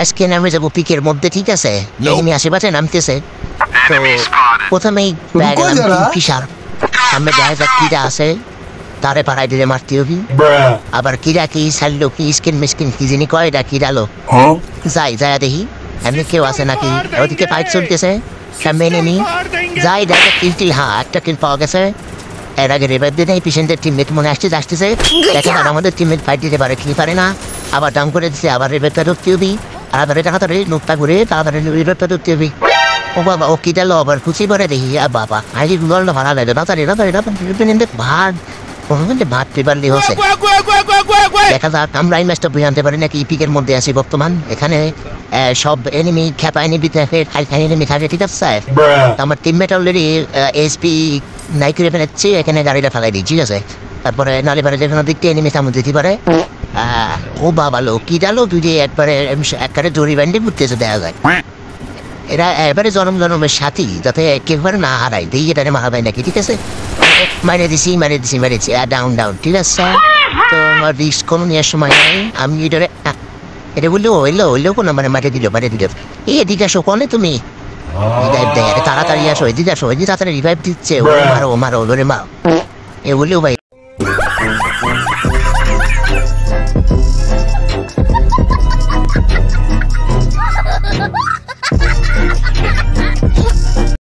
আজকে নামে যাবো পিকের মধ্যে, ঠিক আছে? এনিমি আশেপাশে নামতেছে, তো প্রথমেই ফিশার সামনে দেখা যাক কিরা আছে, তারে পাড়াই দিলে মারতে হবি। আবার কিরা কি ছাড়লো, কি স্কিন মিসকিন কি জিনি কয়, এটা কিরালো যাই যায় দেখি এমনি কেউ আছে নাকি। ওদিকে ফাইট চলতেছে, সামনে এনিমি যাই দেখা কিল, হ্যাঁ একটা কিল পাওয়া গেছে। এর আগে রেভাইভ দিয়ে পেশেন্টের টিমমেট মনে আসতেছে, দেখেন আর আমাদের টিমমেট ফাইট দিতে পারে কি পারে না। আবার ডাউন করে দিচ্ছে, আবার রেভাইভটা ঢুকতে হবি, আর তাড়াতাড়ি নোটটা ঘুরে তাড়াতাড়ি রেভাইভটা ঢুকতে হবি। ও বাবা, ও কিটা লো আবার খুশি করে দেখি, আর বাবা আইডি গুলো ভাড়া লাগে তাড়াতাড়ি ভাত ভাত পেপারলি হচ্ছে। দেখা যাক আমরা এই ম্যাচটা বুঝে আনতে পারি নাকি। পিকের মধ্যে আছি বর্তমান, এখানে সব এনিমি খেপা এনিমি থাকে, এনিমি থাকে, ঠিক আছে? আমার টিমমেট অলরেডি এসপি নাই করে ফেলেছি, এখানে গাড়িটা ফেলাই দিই, ঠিক আছে? তারপরে নালি পারে যে কোনো দিকটি এনিমি সামনে দিতে পারে। ও বাবা লো কি ডালো, তুই যে একবারে জরি ব্যান্ডে ঘুরতেছে দেখা যায়। এরা এবারে জন্মের সাথী, যাতে একেবারে না হারাই দিই, এটা মারা যায় নাকি, ঠিক আছে? মারে দিছি ডাউন, ঠিক আছে? তো আমার রিস্ক কোনো নেওয়ার সময় নাই, আমি এটা বললো হইলো কোনো মানে মারে দিল এই এদিকে আসো, কনে তুমি তাড়াতাড়ি আসো, এদিকে আসো, এদিকে তাড়াতাড়ি রিভাইভ দিচ্ছে, মারো এ বললেও ভাই